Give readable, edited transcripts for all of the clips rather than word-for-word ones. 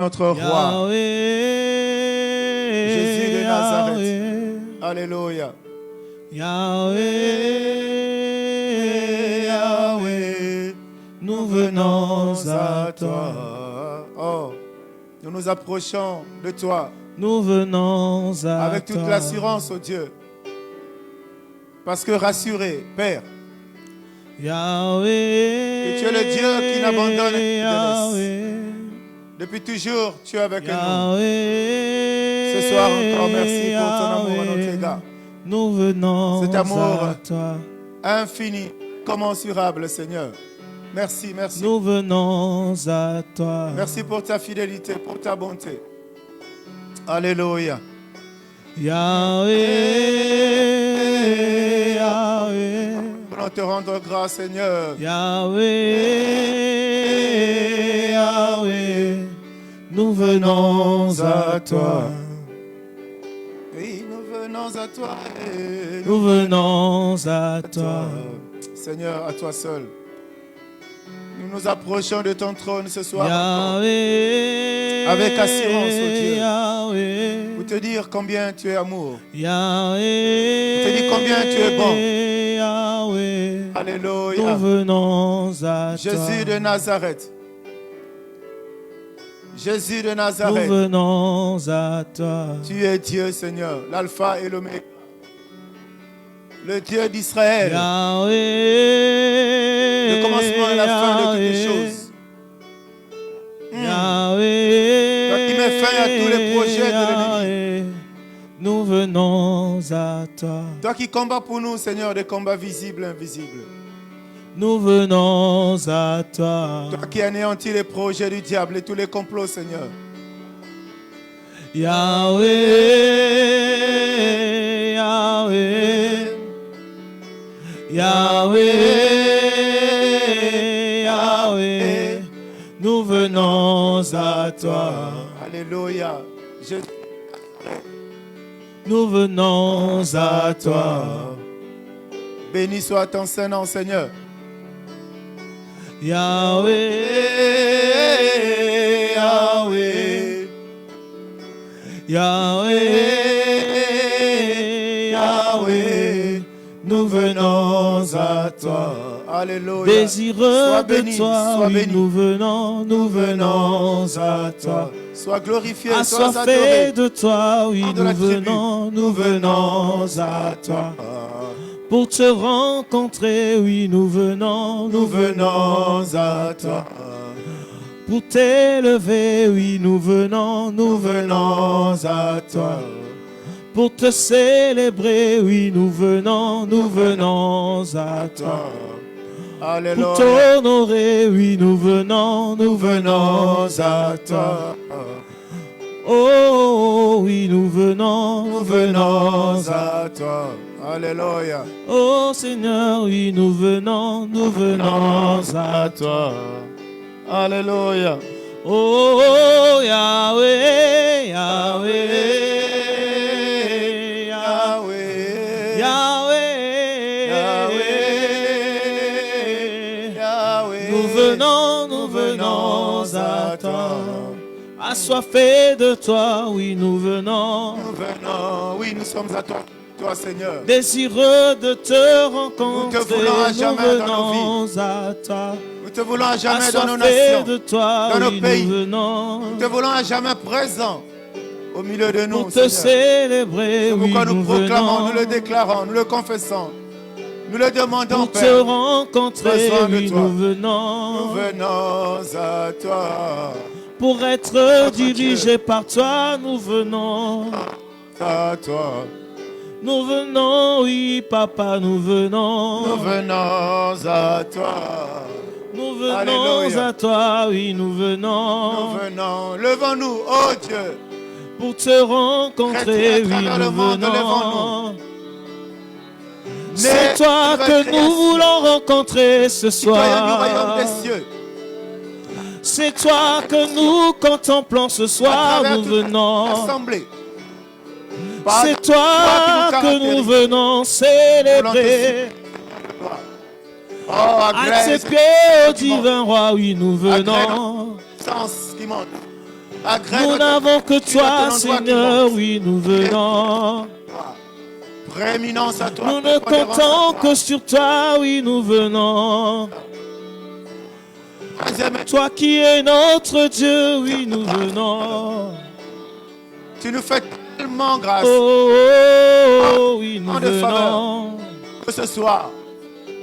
notre roi, Jésus de Nazareth. Alléluia. Yahweh, Yahweh, nous venons à toi. Oh, nous nous approchons de toi. Nous venons à toi. Avec toute l'assurance, oh Dieu. Parce que rassuré, Père, Yahweh, que tu es le Dieu qui n'abandonne et Yahweh, depuis toujours, tu es avec Yahweh, nous. Ce soir encore, merci pour ton amour à notre égard. Nous venons cet amour à toi. Infini, commensurable, Seigneur. Merci, merci. Nous venons à toi. Merci pour ta fidélité, pour ta bonté. Alléluia. Yahweh, Yahweh. Nous voulons te rendre grâce, Seigneur. Yahweh, Yahweh. Nous venons à toi. Oui, nous venons à toi. Nous venons à toi. Seigneur, à toi seul. Nous nous approchons de ton trône ce soir. Yahweh, avec assurance, oh Dieu. Yahweh, pour te dire combien tu es amour. Yahweh, pour te dire combien tu es bon. Yahweh, Alléluia. nous venons à Jésus toi. de Nazareth. Jésus de Nazareth. Nous venons à toi. Tu es Dieu, Seigneur, l'alpha et l'oméga. Le Dieu d'Israël. Yahweh, le commencement et la fin de toutes les choses. Yahweh, toi qui mets fin à tous les projets de l'ennemi. Nous venons à toi. Toi qui combats pour nous, Seigneur, des combats visibles et invisibles. Nous venons à toi. Toi qui anéantis les projets du diable et tous les complots, Seigneur. Yahweh, Yahweh, Yahweh, Yahweh, nous venons à toi. Alléluia. Nous venons à toi. Béni soit ton Saint-Nom, Seigneur. Yahweh, Yahweh, Yahweh, Yahweh, nous venons à toi. Alléluia. Désireux béni, de toi, sois oui, béni. nous venons à toi. Sois glorifié, sois Assoiffés adoré. de toi, oui, de la nous venons à toi. Pour te rencontrer, oui, nous venons à toi. Pour t'élever, oui, nous venons à toi. Pour te célébrer, oui, nous venons à toi. Alléluia. Pour t'honorer, oui, nous venons à toi. Oh, oui, nous venons à toi. Alléluia. Oh Seigneur, oui, nous venons à toi. Alléluia. Oh Yahweh, Yahweh, Yahweh. Yahweh, Yahweh. Yahweh. nous venons à toi. Assoiffés de toi, oui, nous venons. Oui, nous sommes à toi, Seigneur. Désireux de te rencontrer, Nous te voulons à jamais dans nos venons à toi. Nous te voulons à jamais dans nos Assoiffés nations, de toi, dans nos oui, pays. nous venons. Nous te voulons à jamais présent au milieu de nous, Pour te Seigneur. célébrer, C'est oui, pourquoi nous proclamons, venons. nous le déclarons, nous le confessons. Nous le demandons, Pour te Père. rencontrer, Besoin de oui, toi. nous venons. Nous venons à toi. Pour être dirigés par toi, nous venons. À toi. Nous venons, oui, papa, nous venons. Nous venons à toi. Nous venons Alléluia. à toi, oui, nous venons. Nous venons. Levons-nous, oh Dieu. Pour te rencontrer, Chrétien, à oui, travers le nous monde, venons. levons-nous. C'est toi que nous voulons rencontrer ce Citoyens du royaume soir. des cieux. C'est toi que nous contemplons ce À soir, travers nous toute venons. l'assemblée. C'est toi que nous venons célébrer. Oh, à À grâce tes pieds, ô divin roi, oui, nous venons. sens qui monte. Nous n'avons que toi, Seigneur, oui, nous venons. Prééminence à toi. Nous ne comptons que sur toi, oui, nous venons. Toi qui es notre Dieu, oui, nous venons. Tu nous fais tellement grâce. Oh, oui, nous venons. Que ce soir,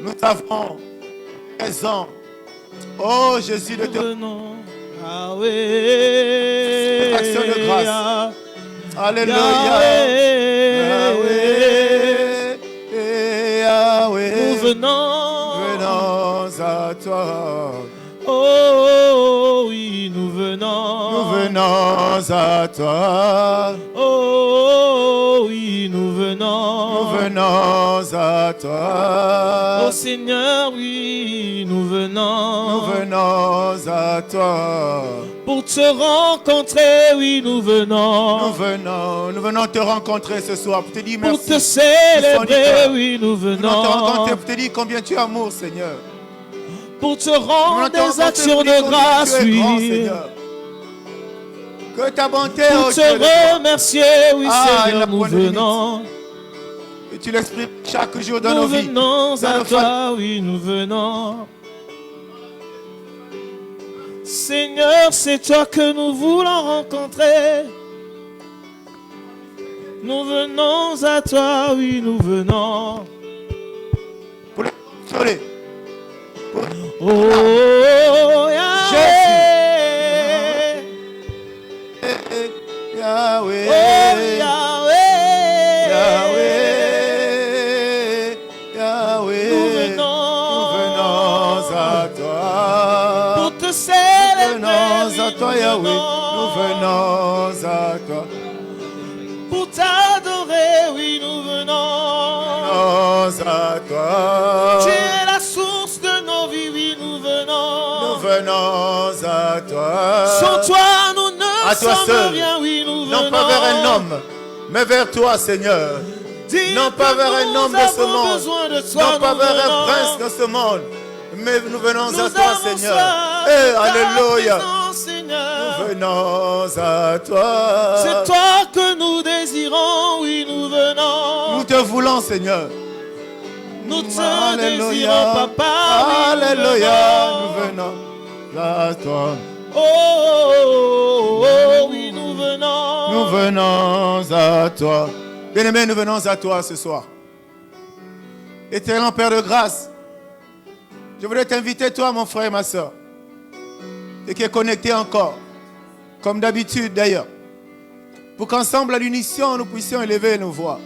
nous avons raison. Oh, Jésus, de te venons. Ah oui. Action de grâce. Alléluia. Yahweh. Nous venons. Venons à toi. Oh, oui, nous venons. Nous venons à toi. Oh, oui, nous venons. Nous venons à toi. Oh Seigneur, oui, nous venons. Nous venons à toi. Pour te rencontrer, oui, nous venons. Nous venons te rencontrer ce soir pour te dire merci. Pour te célébrer, oui, nous venons. Nous venons te rencontrer pour te dire combien tu es amour, Seigneur. Pour te rendre des actions de grâce, oui. Seigneur. Que ta bonté, pour te remercier, oui, Seigneur, nous venons. Et tu l'exprimes chaque jour dans nos vies. Nous venons à toi, oui, nous venons. Seigneur, c'est toi que nous voulons rencontrer. Nous venons à toi, oui, nous venons. Pour le consoler. Oh, Yahweh. Yahweh. Oh, Yahweh. Yahweh. Yahweh. Nous venons à toi. Pour te célébrer. Nous venons à toi, Yahweh. Nous venons à toi. Pour t'adorer, oui, nous venons. Nous venons à toi. Tu es la source de nos vies, oui, nous venons. Nous venons à toi. Sans toi, nous ne sommes seul. rien, oui, nous venons. Non pas vers un homme, mais vers toi, Seigneur. Non pas vers un homme de ce monde. Non pas vers un prince de ce monde. Mais nous venons à toi, Seigneur. Alléluia. Nous venons à toi. C'est toi que nous désirons, oui, nous venons. Nous te voulons, Seigneur. Nous te désirons, Papa. Alléluia. Nous venons à toi. Oh, oui, nous venons. Nous venons à toi. Bien-aimés, nous venons à toi ce soir. Éternel Père de grâce, je voudrais t'inviter, toi, mon frère et ma soeur, et qui est connecté encore, comme d'habitude d'ailleurs, pour qu'ensemble à l'unisson, nous puissions élever nos voix.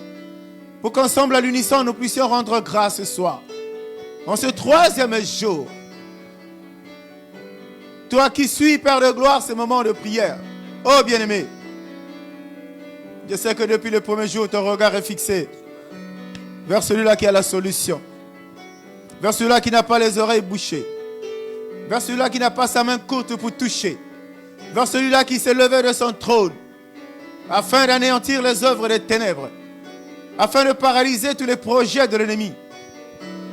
Pour qu'ensemble à l'unisson, nous puissions rendre grâce ce soir. En ce troisième jour, toi qui suis, Père de gloire, ce moment de prière. Oh bien-aimé, je sais que depuis le premier jour, ton regard est fixé vers celui-là qui a la solution. Vers celui-là qui n'a pas les oreilles bouchées. Vers celui-là qui n'a pas sa main courte pour toucher. Vers celui-là qui s'est levé de son trône afin d'anéantir les œuvres des ténèbres. Afin de paralyser tous les projets de l'ennemi.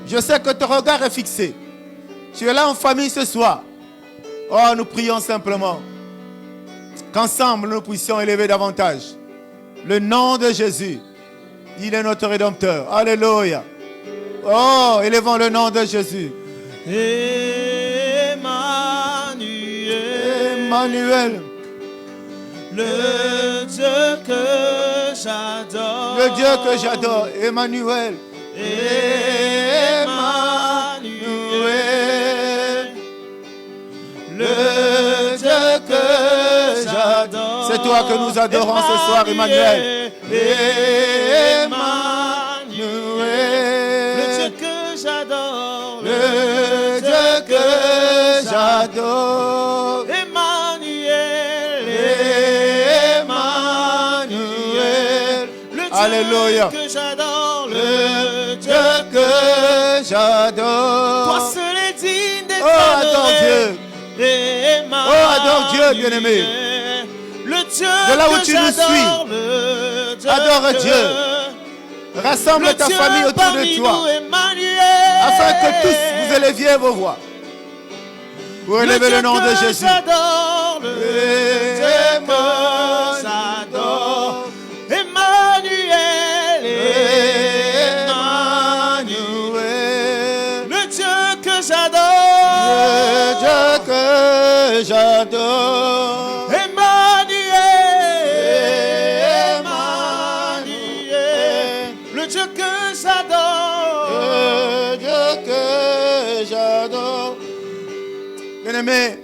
Je sais que ton regard est fixé. Tu es là en famille ce soir. Oh, nous prions simplement qu'ensemble nous puissions élever davantage le nom de Jésus. Il est notre Rédempteur. Alléluia. Oh, élevons le nom de Jésus. Emmanuel. Le Dieu que j'adore. Le Dieu que j'adore. Emmanuel. Emmanuel. Le Dieu que j'adore. C'est toi que nous adorons ce soir, Emmanuel. Emmanuel. Le Dieu que j'adore. Le Dieu que j'adore. Emmanuel. Emmanuel. Le Dieu Alléluia. que j'adore. Le Dieu que j'adore. Toi seul est digne d'être Oh, adore Dieu. Oh, adore Dieu, bien-aimé. Le Dieu de là où que tu nous suis, adore Dieu. Rassemble ta famille autour de toi, afin que tous vous éleviez vos voix pour élever le nom de Jésus. Bien-aimés,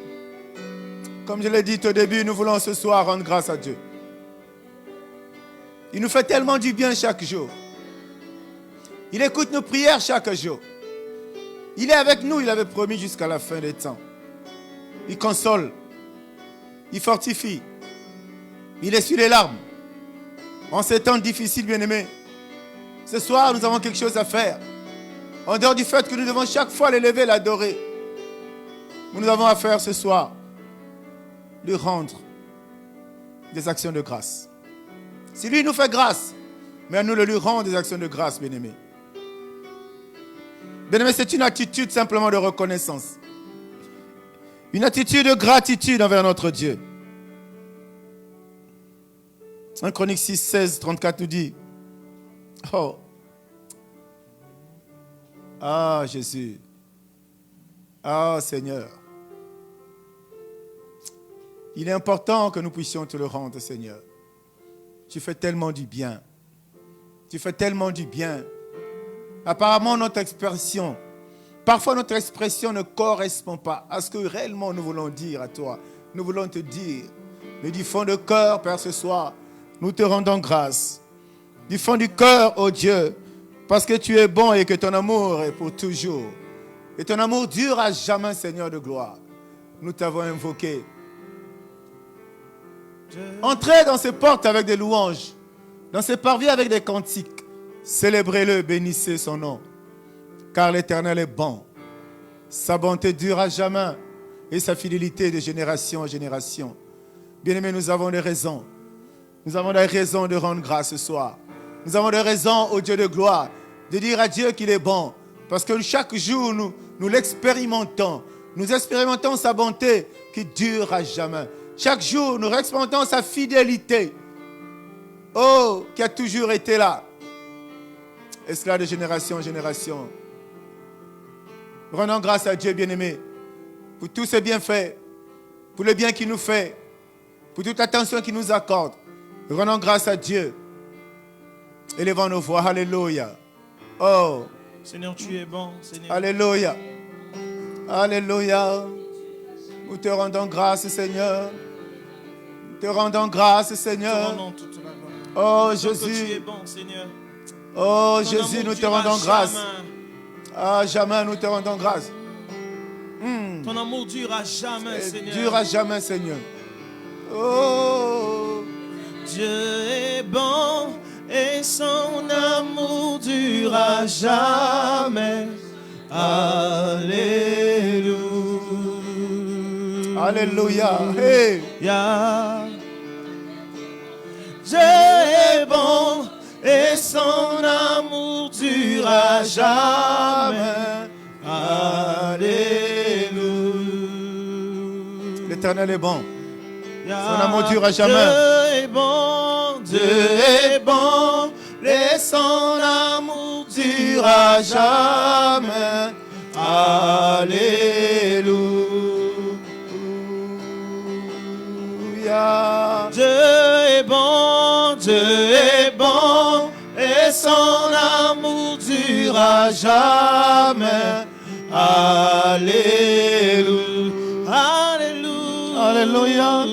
comme je l'ai dit au début, nous voulons ce soir rendre grâce à Dieu. Il nous fait tellement du bien chaque jour. Il écoute nos prières chaque jour. Il est avec nous, il avait promis jusqu'à la fin des temps. Il console, il fortifie, il essuie les larmes. En ces temps difficiles, bien-aimés, ce soir, nous avons quelque chose à faire. En dehors du fait que nous devons chaque fois l'élever, l'adorer, nous avons à faire ce soir, lui rendre des actions de grâce. Si lui nous fait grâce, mais nous le lui rendons des actions de grâce, bien-aimés. Bien-aimés, c'est une attitude simplement de reconnaissance. Une attitude de gratitude envers notre Dieu. 1 Chronique 6, 16, 34 nous dit, oh, ah Jésus, ah Seigneur, il est important que nous puissions te le rendre, Seigneur. Tu fais tellement du bien. Tu fais tellement du bien. Apparemment, parfois notre expression ne correspond pas à ce que réellement nous voulons dire à toi. Nous voulons te dire, mais du fond de cœur, Père, ce soir, nous te rendons grâce. Du fond du cœur, oh Dieu, parce que tu es bon et que ton amour est pour toujours. Et ton amour dure à jamais, Seigneur de gloire. Nous t'avons invoqué. Entrez dans ces portes avec des louanges, dans ces parvis avec des cantiques. Célébrez-le, bénissez son nom. Car l'Éternel est bon. Sa bonté dure à jamais et sa fidélité de génération en génération. Bien-aimés, nous avons des raisons. Nous avons des raisons de rendre grâce ce soir. Nous avons des raisons, au Dieu de gloire, de dire à Dieu qu'il est bon. Parce que chaque jour, nous l'expérimentons. Nous expérimentons sa bonté qui dure à jamais. Chaque jour, nous expérimentons sa fidélité. Oh, qui a toujours été là. Et cela de génération en génération. Rendons grâce à Dieu, bien-aimé, pour tous ses bienfaits, pour le bien qu'il nous fait, pour toute l'attention qu'il nous accorde. Rendons grâce à Dieu. Élevons nos voix. Alléluia. Oh. Seigneur, tu es bon, Seigneur. Alléluia. Alléluia. Nous te rendons grâce, Seigneur. Nous te rendons grâce, Seigneur. Oh, Jésus. Tu es bon, Seigneur. Oh, Jésus, nous te rendons grâce. Ah, jamais nous te rendons grâce. Ton amour dure à jamais, Seigneur. Dure à jamais, Seigneur. Oh. Dieu est bon et son amour dure à jamais. Alléluia. Alléluia. Hey. Dieu est bon et son amour dure à jamais. Alléluia. L'Éternel est bon. Son amour dure à jamais. Dieu est bon, Dieu est bon, et son amour dure à jamais. Alléluia. Dieu est bon, Dieu est bon, et son amour dure à jamais. Alléluia. Alléluia. Alléluia.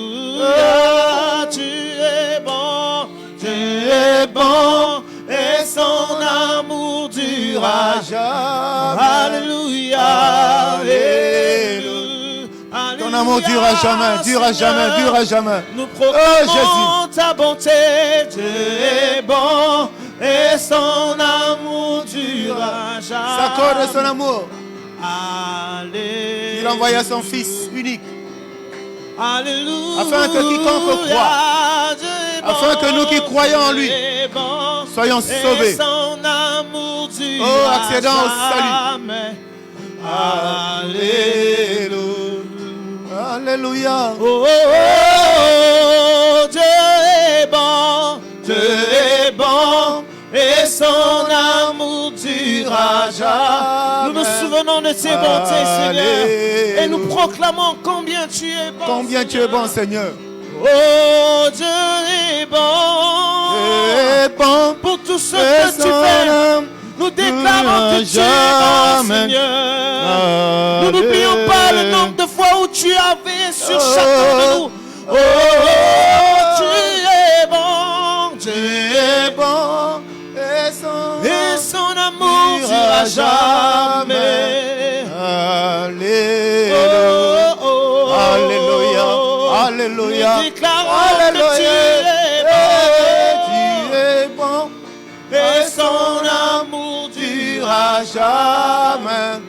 Tu es bon, tu es bon, et son amour dure à jamais. Alléluia. Alléluia. Ton amour dure à jamais, dure à jamais, dure à jamais. Nous proclamons ta bonté, Dieu est bon, et son amour dure à jamais. S'accorde son amour. Alléluia. Il envoya son Fils unique. Alléluia. Afin que quiconque croit, afin que nous qui croyons en lui, soyons sauvés. Oh, accédant au salut. Alléluia. Alléluia. Oh, oh, oh, Dieu est bon, Dieu est bon, et son amour dure à jamais. Nous nous souvenons de ses bontés, Seigneur, et nous proclamons combien tu es bon. Combien tu es bon, Seigneur. Oh, Dieu est bon, pour tout ce que tu fais. Nous déclarons que tu es bon, Seigneur. Nous n'oublions pas le nombre de fois où tu avais sur chacun de nous. Oh, tu es bon, Tu es bon et son amour durera jamais. Alléluia. Alléluia. Alléluia. Nous déclarons que tu es bon et son amour durera jamais.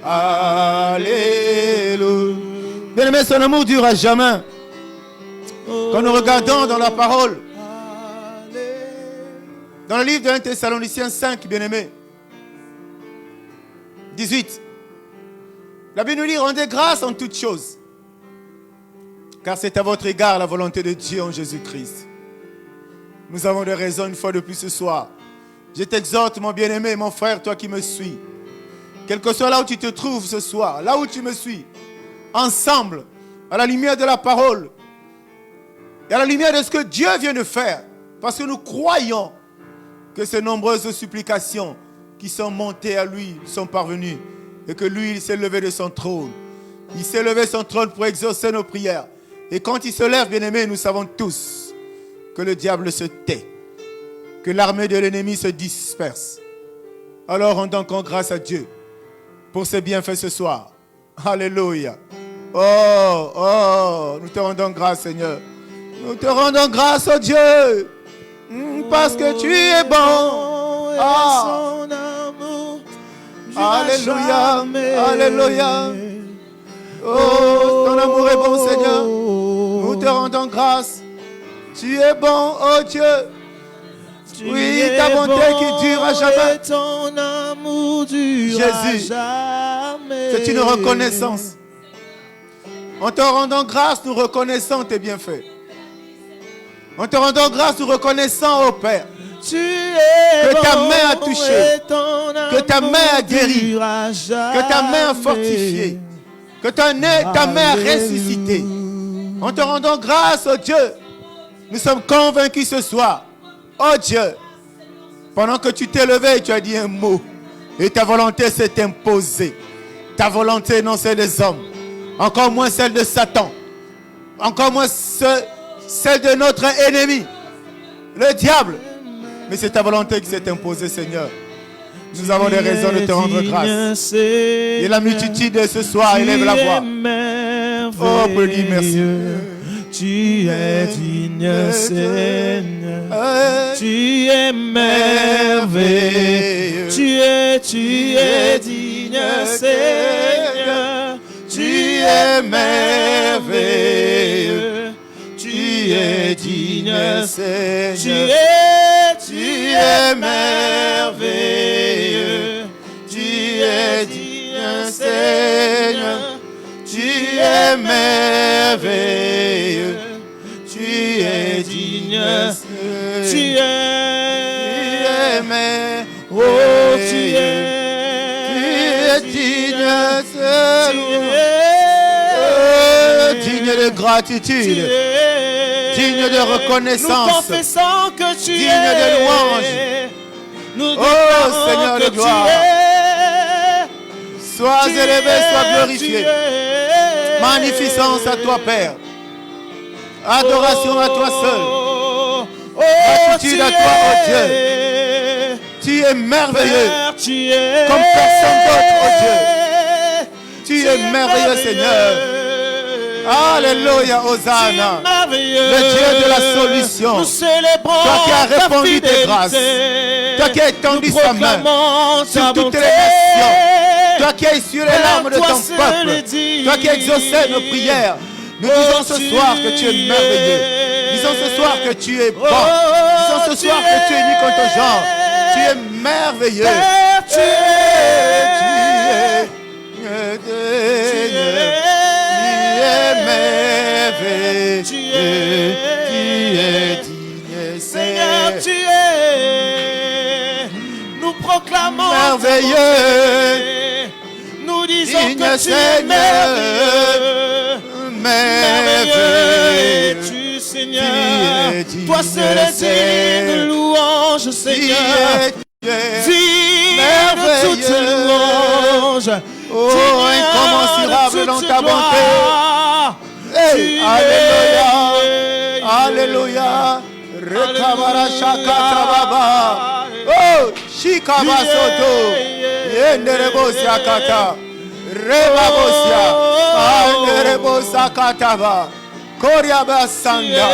Alléluia. Bien-aimé, son amour durera jamais. Quand nous regardons dans la parole, dans le livre de 1 Thessaloniciens 5, bien-aimé, 18, la Bible nous dit: rendez grâce en toutes choses, car c'est à votre égard la volonté de Dieu en Jésus-Christ. Nous avons des raisons une fois de plus ce soir. Je t'exhorte, mon bien-aimé, mon frère, toi qui me suis, quel que soit là où tu te trouves ce soir, là où tu me suis, ensemble, à la lumière de la parole, et à la lumière de ce que Dieu vient de faire, parce que nous croyons que ces nombreuses supplications qui sont montées à lui sont parvenues, et que lui, il s'est levé de son trône. Il s'est levé de son trône pour exaucer nos prières. Et quand il se lève, bien-aimés, nous savons tous que le diable se tait, que l'armée de l'ennemi se disperse. Alors rendons encore grâce à Dieu pour ses bienfaits ce soir. Alléluia. Oh, oh, nous te rendons grâce, Seigneur. Nous te rendons grâce, oh Dieu, parce que tu es bon. Ah. Alléluia. Alléluia. Oh, ton amour est bon, Seigneur. Nous te rendons grâce. Tu es bon, oh Dieu. Oui, ta bonté qui dure à jamais. Ton amour dure Jésus, c'est une reconnaissance. En te rendant grâce, nous reconnaissons tes bienfaits. En te rendant grâce, nous reconnaissons, ô Père, que ta main a touché, que ta main a guéri, que ta main a fortifié, que ta main a ressuscité. En te rendant grâce, oh Dieu, nous sommes convaincus ce soir, oh Dieu, pendant que tu t'es levé, tu as dit un mot, et ta volonté s'est imposée. Ta volonté, non celle des hommes, encore moins celle de Satan, encore moins celle de notre ennemi, le diable. Mais c'est ta volonté qui s'est imposée, Seigneur. Nous avons des raisons de te rendre grâce. Et la multitude ce soir élève la voix. Oh, pour lui, merci. Tu es digne, Seigneur. Tu es merveilleux. Tu es digne, Seigneur. Tu es merveilleux. Tu es digne, Seigneur. Tu es merveilleux. Tu es digne, Seigneur. Tu es merveilleux. Tu es digne. Tu es merveilleux. Oh, tu es digne, Seigneur. Digne de gratitude. Digne de reconnaissance. Nous confessons que tu digne de louange. Nous oh Seigneur de gloire. Sois élevé, sois glorifié. Magnificence à toi, Père. Adoration à toi seul. Gratitude à toi, oh Dieu. Tu es merveilleux. Comme personne d'autre, oh Dieu. Tu es merveilleux, Seigneur. Alléluia, Hosanna. Le Dieu de la solution. Toi qui as répandu tes grâces. Toi qui as étendu sa main sur toutes les nations. Toi qui as essuie les larmes de ton peuple. Toi qui as exaucé nos prières. Nous disons ce soir que tu es merveilleux. Disons ce soir que tu es bon. Disons ce soir que tu es unique en ton genre. Tu es merveilleux. Tu es merveilleux. Tu es digne, Seigneur, tu es. Nous proclamons merveilleux. Nous disons digne, que tu es Seigneur. Merveilleux es-tu, Seigneur. Toi seul est digne de louange, Seigneur. Digne de toute louange. Oh, incommensurable dans ta bonté. Hey, alléluia. Alléluia. Rekamara shakata baba. Oh, shikaba soto. Yenderebosia kata. Rebabosia. Anderebosa kataba. Koriaba sanda.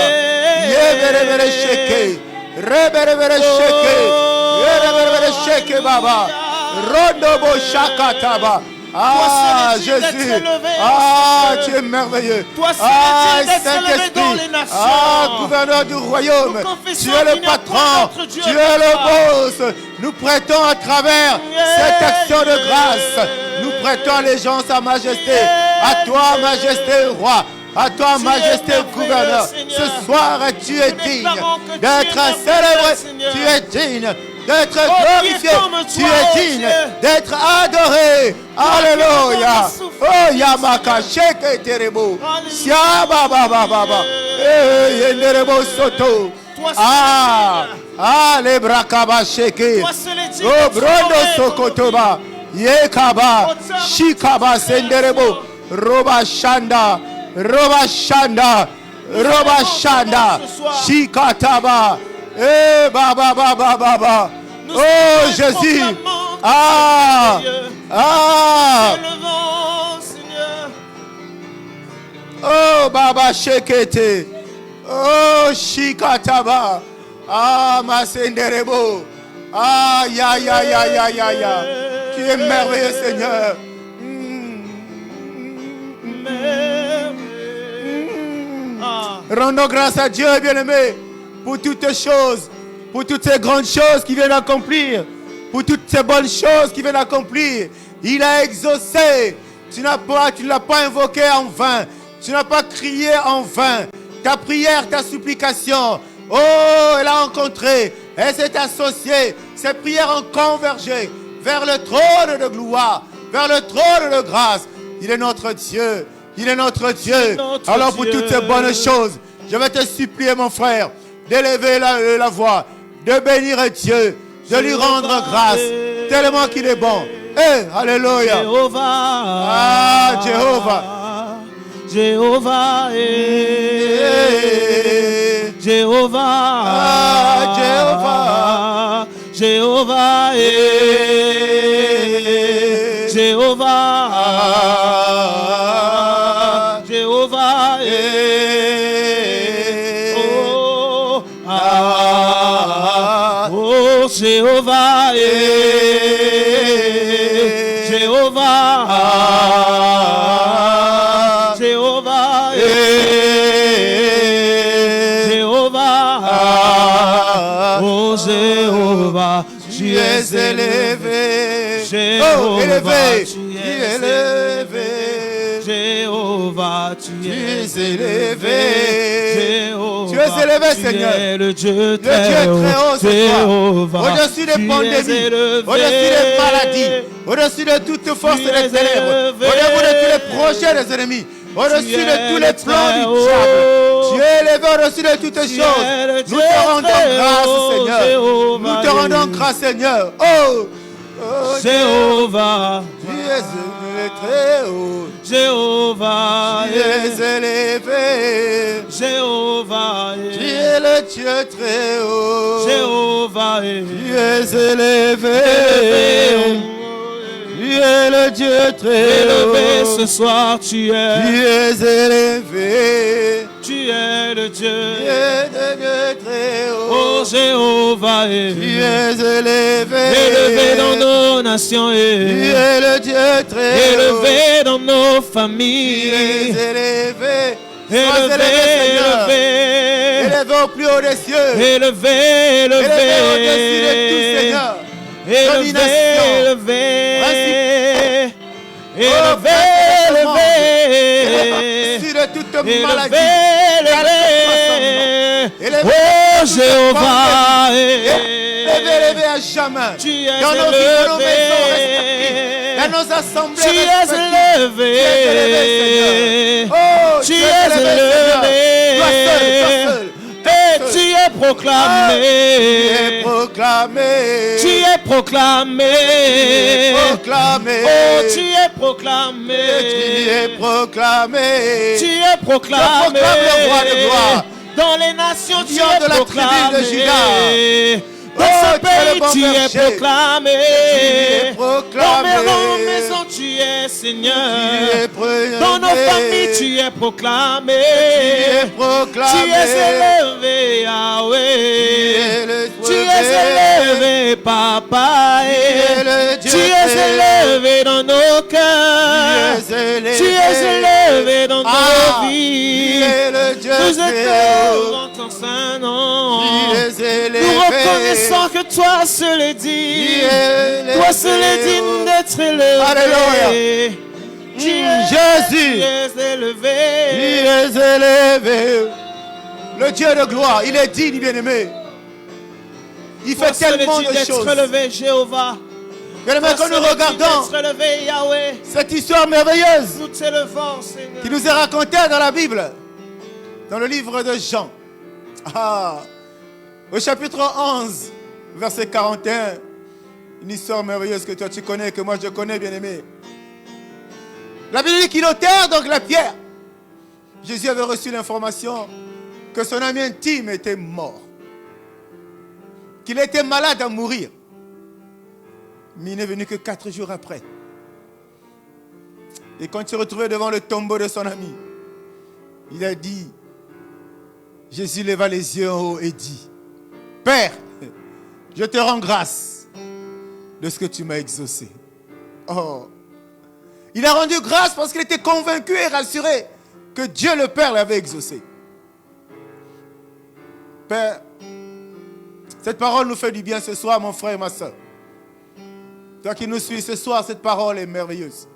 Yeberebere sheke. Reberebere sheke. Yeberebere sheke baba. Rondobo shakataba. Ah, Jésus. Ah, tu es merveilleux. Ah, Saint-Esprit. Ah, gouverneur du royaume. Tu es le patron. Tu es le boss. Nous prêtons à travers cette action de grâce. Nous prêtons allégeance à majesté. À toi, majesté, roi. À toi, majesté, gouverneur. Ce soir, tu es digne d'être célébré. Tu es digne d'être glorifié, tu es digne d'être adoré. Alléluia. Oh Yamaka Sheke Terebo. Siaba Baba Baba. Yenderebo Soto. Ah, les Brakaba Sheke. Oh Brondo Sokotoba. Yekaba. Shikaba Senderebo. Roba Shanda. Roba Shanda. Roba Shanda. Shikataba. Eh, Baba, Baba, Baba. Oh, Jésus. Ah. Oh, Baba Shekete. Oh, Shikataba. Ah, Masenderebo. Ah, ya. Tu es merveilleux, Seigneur. Rendons grâce à Dieu, bien-aimé, pour toutes choses, pour toutes ces grandes choses qu'il vient d'accomplir, pour toutes ces bonnes choses qu'il vient d'accomplir. Il a exaucé. Tu ne l'as pas invoqué en vain. Tu n'as pas crié en vain. Ta prière, ta supplication, oh, elle a rencontré. Elle s'est associée. Ces prières ont convergé vers le trône de gloire, vers le trône de grâce. Il est notre Dieu. Il est notre Dieu. Alors pour toutes ces bonnes choses, je vais te supplier, mon frère, d'élever la voix, de bénir Dieu, de lui rendre grâce, tellement qu'il est bon. Hey, alléluia. Jéhovah. Ah, Jéhovah. Jéhovah. Jéhovah. Ah, Jéhovah. Jéhovah. Jéhovah. Jéhovah. Oh, Jéhovah. Jéhovah. Jéhovah. Jéhovah. Oh, Jéhovah. Tu es élevé. Jéhovah, élevé. tu Tu es es élevé. Jéhovah, tu es élevé. Jéhovah, Tu es élevé, Seigneur. Tu es le Dieu Le Dieu très haut ce soir. Jéhovah, Au-dessus des tu es pandémies, élevé. au-dessus des maladies, au-dessus de toute force Tu des es ténèbres, élevé. au-dessus de tous les projets des ennemis, au-dessus Tu de es tous le les plans très du haut. diable. Tu es élevé au-dessus de toutes Tu choses. es le Nous Dieu te rendons très grâce, haut, Seigneur. Jéhovah. Nous te rendons grâce, Seigneur. Oh, Jéhovah, tu es élevé très haut. Jéhovah, Tu es élevé. Jéhovah, Tu es le Dieu très haut. Jéhovah, Tu es élevé. Tu es le Dieu très élevé haut. ce soir, tu es. Tu es élevé. Tu es le Tu Dieu. es le Dieu très haut. Oh Jéhovah, Tu es élevé. élevé dans nos nations, Tu es le Dieu très haut. élevé dans nos Tu es familles, élevé. Sois élevé, Seigneur. élevé, Élevé au plus haut des cieux. élevé, Élevé au-dessus de tout, Seigneur. élevé, Domination. élevé, Oh, élevé, élevé, au-dessus de toute maladie. élevé, oh Jéhovah, Élevé à jamais. tu es Dans nos vies, dans nos maisons élevé, respectives, dans nos assemblées tu es respectives. élevé, Tu es élevé, Seigneur. Oh, tu es élevé, Seigneur. Toi seul, toi seul. et tu es proclamé. Tu es proclamé. Tu es proclamé. Proclamé. Oh, tu es proclamé. Tu es proclamé. Tu es proclamé. Je proclame le roi de gloire. Dans les nations, tu Lion es de la tribu proclamé. de Juda. Dans Oh, ce tu es le pays, bon tu es berger. proclamé. Tu es proclamé. Dans mes maisons, tu es Seigneur. Tu es proclamé. Dans nos familles, tu es proclamé. Tu es proclamé. Tu es élevé, Yahweh. Tu es élevé, Papa. Tu es élevé dans nos cœurs. Tu es élevé dans nos vies. Nous adorons ton saint nom. Nous reconnaissons que toi seul est digne. Toi seul est digne d'être élevé. Alléluia. Jésus. Tu es élevé. Il est élevé. Le Dieu de gloire, il est digne, bien-aimé. Il fait tellement de choses. D'être élevé, Jéhovah. Bien-aimé, quand nous regardons d'être élevé, Yahweh. cette histoire merveilleuse Nous t'élevons, Seigneur. qui nous est racontée dans la Bible, dans le livre de Jean. Au chapitre 11, verset 41, une histoire merveilleuse que toi tu connais, que moi je connais, bien-aimé. La Bible dit qu'il ôtèrent donc la pierre. Jésus avait reçu l'information que son ami intime était mort, qu'il était malade à mourir. Mais il n'est venu que 4 jours après. Et quand il s'est retrouvé devant le tombeau de son ami, il a dit, Jésus leva les yeux en haut et dit, Père, je te rends grâce de ce que tu m'as exaucé. Oh, il a rendu grâce parce qu'il était convaincu et rassuré que Dieu le Père l'avait exaucé. Père, cette parole nous fait du bien ce soir, mon frère et ma soeur. Toi qui nous suis ce soir, cette parole est merveilleuse.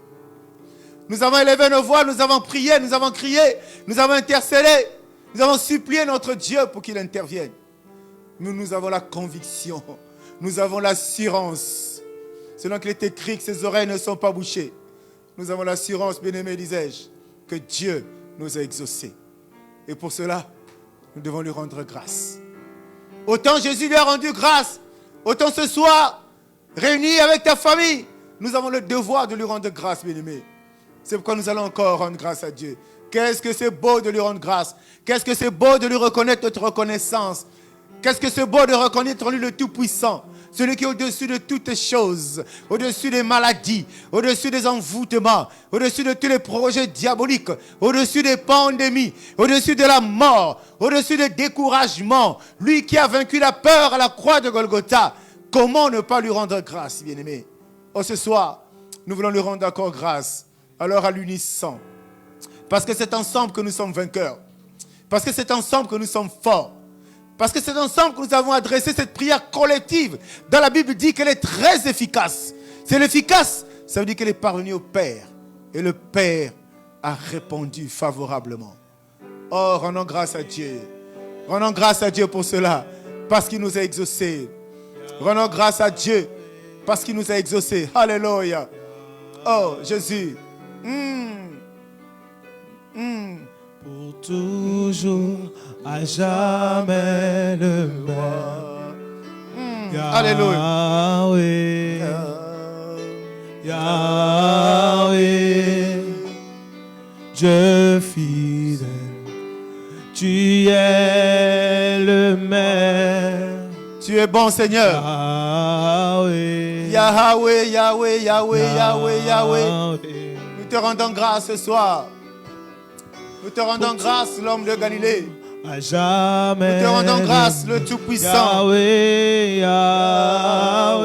Nous avons élevé nos voix, nous avons prié, nous avons crié, nous avons intercédé, nous avons supplié notre Dieu pour qu'il intervienne. Nous avons la conviction, nous avons l'assurance, selon qu'il est écrit que ses oreilles ne sont pas bouchées. Nous avons l'assurance, bien-aimé, disais-je, que Dieu nous a exaucés. Et pour cela, nous devons lui rendre grâce. Autant Jésus lui a rendu grâce, autant ce soir, réunis avec ta famille, nous avons le devoir de lui rendre grâce, bien-aimé. C'est pourquoi nous allons encore rendre grâce à Dieu. Qu'est-ce que c'est beau de lui rendre grâce. Qu'est-ce que c'est beau de lui reconnaître notre reconnaissance. Qu'est-ce que c'est beau de reconnaître en lui le Tout-Puissant. Celui qui est au-dessus de toutes choses, au-dessus des maladies, au-dessus des envoûtements, au-dessus de tous les projets diaboliques, au-dessus des pandémies, au-dessus de la mort, au-dessus des découragements. Lui qui a vaincu la peur à la croix de Golgotha. Comment ne pas lui rendre grâce, bien-aimé? Oh, ce soir, nous voulons lui rendre encore grâce. Alors à l'unisson. Parce que c'est ensemble que nous sommes vainqueurs. Parce que c'est ensemble que nous sommes forts. Parce que c'est ensemble que nous avons adressé cette prière collective. Dans la Bible dit qu'elle est très efficace. C'est l'efficace, ça veut dire qu'elle est parvenue au Père. Et le Père a répondu favorablement. Oh, rendons grâce à Dieu. Rendons grâce à Dieu pour cela. Parce qu'il nous a exaucés. Rendons grâce à Dieu. Parce qu'il nous a exaucés. Alléluia. Oh, Jésus. Pour toujours, à jamais le même. Alléluia. Yahweh, Dieu fidèle, tu es le même. Tu es bon, Seigneur. Yahweh, Yahweh, Yahweh, Yahweh, Yahweh, Yahweh. Nous te rendons grâce ce soir. Nous te rendons grâce, l'homme de Galilée. À jamais. Nous te rendons grâce, le Tout-Puissant. Yahweh, Yahweh,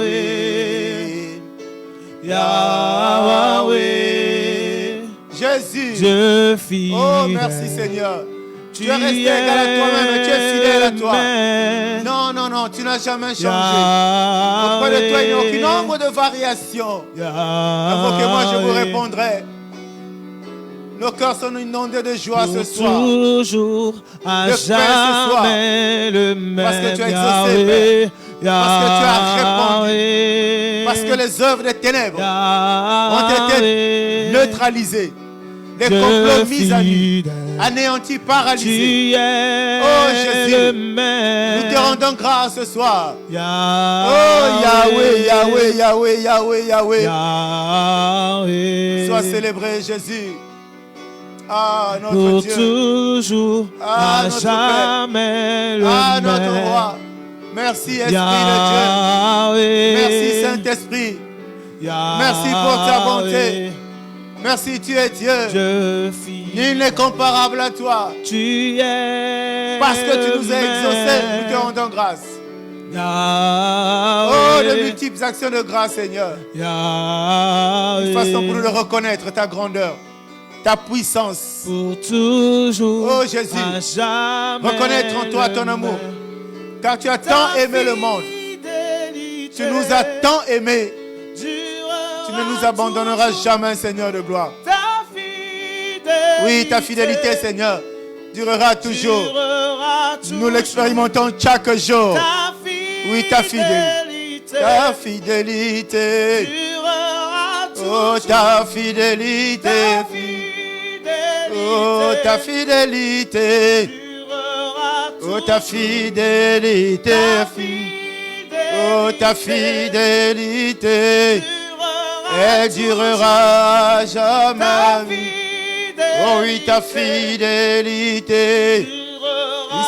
Yahweh. Jésus. Dieu fidèle. Oh, merci Seigneur. Tu es resté égal à toi-même et tu es fidèle à toi. Non, non, non, tu n'as jamais changé. Auprès de toi, il n'y a aucun nombre de variations. Invoquez-moi, je vous répondrai. Nos cœurs sont inondés de joie ce soir. Toujours, à Le Père, ce soir. jamais le même. Parce que tu as exaucé, Père. Parce que tu as répondu. Parce que les œuvres des ténèbres ont été neutralisées. les complots mis à nu, anéantis, paralysés. Oh Jésus, nous te rendons grâce ce soir. Oh Yahweh, Yahweh, Yahweh, Yahweh, Yahweh. Sois célébré Jésus. Ah, notre pour Dieu. toujours, Ah, à notre jamais Père. le Ah, notre même. roi. Merci Esprit de Dieu. Merci Saint-Esprit. Merci pour ta bonté. Merci, tu es Dieu. Nul n'est comparable à toi. Tu es Parce que tu nous as exaucés, nous te rendons grâce. Oh, de multiples actions de grâce, Seigneur. Une façon pour nous de reconnaître ta grandeur, ta puissance. Pour toujours. Oh Jésus, reconnaître en toi ton amour. Car tu as tant aimé le monde. Tu nous as tant aimés. Tu ne nous abandonneras jamais, Seigneur de gloire. Oui, ta fidélité, Seigneur, durera toujours. Nous l'expérimentons chaque jour. Oui, ta fidélité. Ta fidélité. Oh, ta fidélité. Oh, ta fidélité. Oh, ta fidélité. Oh, ta fidélité. Elle durera jamais. Oh oui, ta fidélité.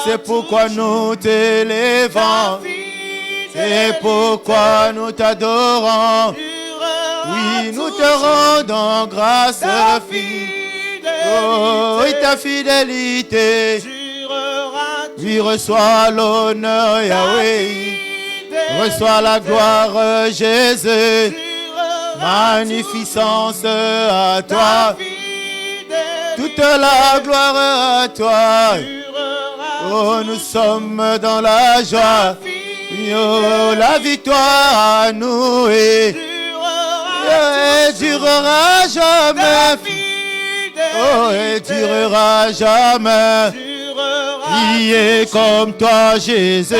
C'est pourquoi nous t'élèvons. C'est pourquoi nous t'adorons. Oui, nous te rendons grâce. Oh oui, ta fidélité. Oui, reçois l'honneur, Yahweh. Reçois la gloire, Jésus. Magnificence à toi. Toute la gloire à toi. Oh, nous sommes dans la joie. Oh, la victoire à nous et durera jamais. Oh, et durera jamais. Qui est comme toi, Jésus?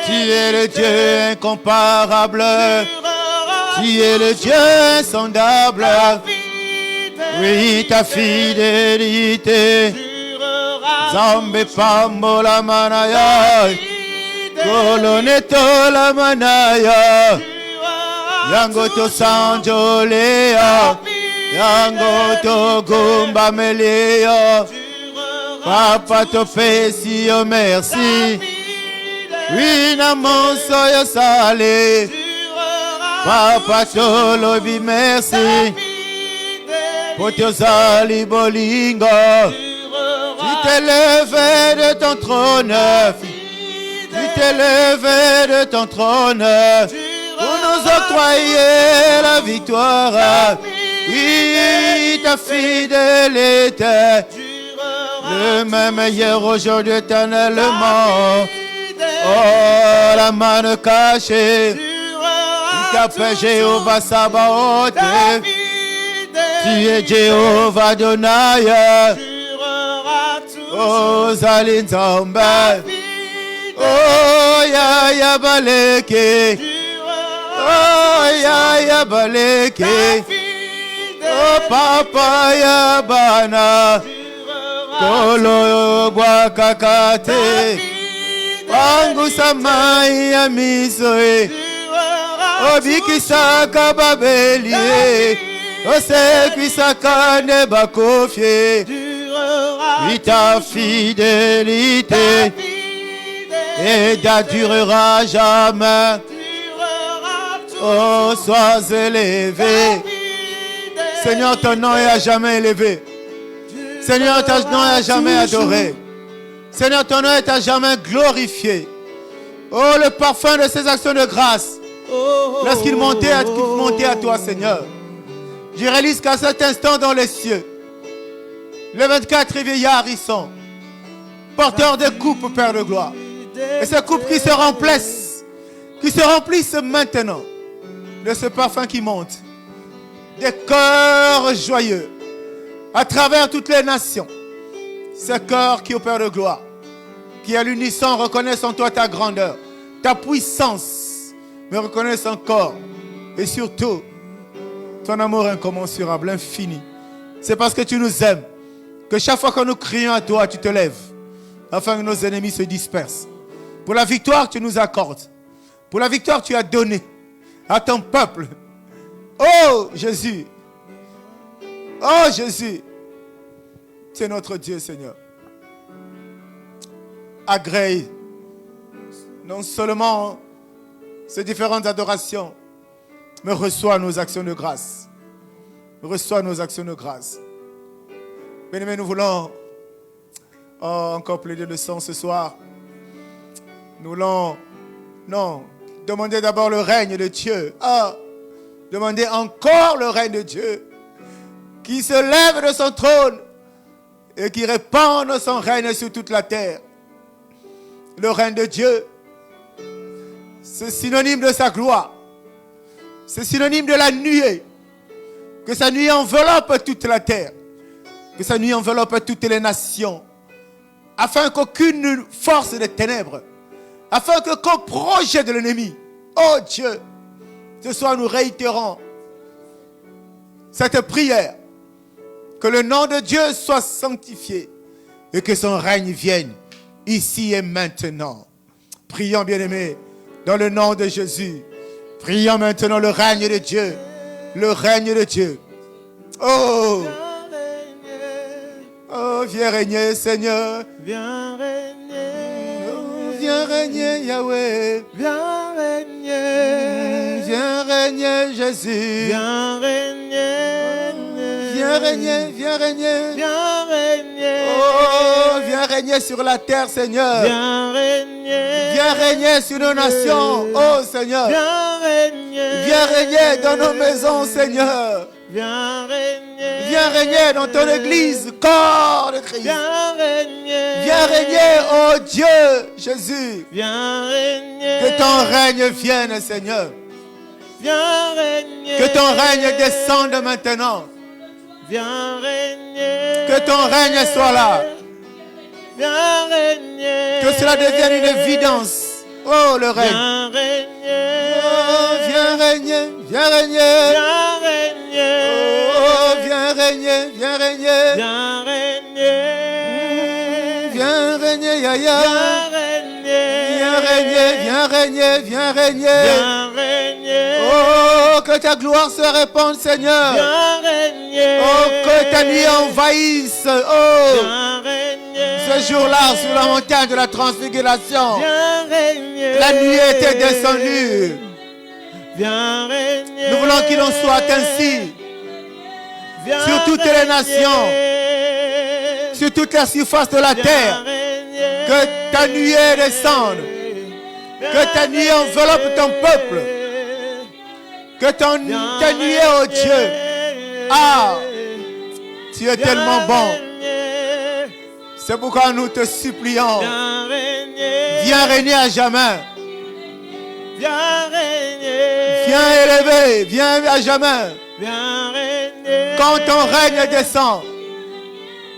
Tu es le Dieu incomparable. Tu es le Dieu insondable. Oui, ta fidélité. Zambe pambola manaya. Koloneto la manaya. Yangoto sanjolea. Yangoto gumba melea. Papa te fait si merci. Oui, naman soya salé. Papa te lobi merci. Potiosali bolingo. Tu t'es levé de ton trône. Tu t'es levé de ton trône. Pour nous octroyer la victoire. Oui, ta fidélité. Le même hier, aujourd'hui, éternellement. Oh, la main cachée. Tu t'appelles Jéhovah Sabaoth. Tu es Jéhovah Adonai. Oh, Zalinzamba. Oh, ya baleke. Oh, ya baleke. Oh, papa ya bana. Kolo bwa kakate. Wangu samai ya misoe. Obikisaka babelie. Osekwisaka ne bakofie. Ta fidélité et durera jamais. Oh, sois élevé. Seigneur, ton nom est à jamais élevé. Seigneur, ton nom est à jamais adoré. Seigneur, ton nom est à jamais glorifié. Oh, le parfum de ces actions de grâce. Lorsqu'il montait à toi, Seigneur. Je réalise qu'à cet instant dans les cieux, les 24 vieillards y sont, porteurs de coupes, Père de gloire. Et ces coupes qui se remplissent maintenant de ce parfum qui monte. Des cœurs joyeux à travers toutes les nations. Ces cœurs qui, au Père de gloire, qui à l'unisson reconnaissent en toi ta grandeur, ta puissance, mais reconnaissent encore et surtout ton amour incommensurable, infini. C'est parce que tu nous aimes que chaque fois que nous crions à toi, tu te lèves, afin que nos ennemis se dispersent. Pour la victoire que tu nous accordes, pour la victoire que tu as donnée à ton peuple. Oh Jésus, oh Jésus, c'est notre Dieu, Seigneur. Agrée non seulement ces différentes adorations, mais reçois nos actions de grâce. Reçois nos actions de grâce. Bien-aimés, nous voulons encore plaider le sang ce soir. Nous voulons, demander d'abord le règne de Dieu. Demander encore le règne de Dieu qui se lève de son trône et qui répande son règne sur toute la terre. Le règne de Dieu, c'est synonyme de sa gloire. C'est synonyme de la nuée. Que sa nuée enveloppe toute la terre. Que sa nuée enveloppe toutes les nations. Afin qu'aucune force des ténèbres, afin qu'aucun projet de l'ennemi, oh Dieu, ce soir nous réitérons cette prière. Que le nom de Dieu soit sanctifié et que son règne vienne ici et maintenant. Prions, bien-aimés, dans le nom de Jésus. Prions maintenant le règne de Dieu. Le règne de Dieu. Oh, oh, viens régner, Seigneur. Viens régner. Oh, viens régner, Yahweh. Viens régner. Viens régner, Jésus. Viens régner. Viens régner, viens régner. Viens régner. Oh, viens régner sur la terre, Seigneur. Viens régner. Viens régner sur nos nations, oh Seigneur. Viens régner. Viens régner dans nos maisons, Seigneur. Viens régner. Viens régner dans ton église, corps de Christ. Viens régner. Viens régner, oh Dieu, Jésus. Viens régner. Que ton règne vienne, Seigneur. Viens régner. Que ton règne descende maintenant. Viens régner. Que ton règne soit là. Viens régner. Que cela devienne une évidence. Oh, le règne. Viens régner. Oh, viens régner, viens régner. Viens régner. Oh, viens régner, viens régner. Viens régner. Viens régner, Yahya. Viens régner. Viens régner, viens régner, viens régner. Viens régner. Oh, que ta gloire se répande, Seigneur. Viens régner. Oh, que ta nuit envahisse. Oh, Viens régner. ce jour-là, sur la montagne de la transfiguration, Viens régner. la nuit était descendue. Viens régner. Nous voulons qu'il en soit ainsi Viens sur toutes les régner. nations, sur toute la surface de la Viens terre. régner. Que ta nuée descende. Que ta nuée enveloppe ton peuple. Que ta nuée, oh Dieu. Ah, tu es tellement bon. C'est pourquoi nous te supplions. Viens régner. Viens régner à jamais. Viens régner. Viens élever. Viens à jamais. Viens régner. Quand ton règne descend,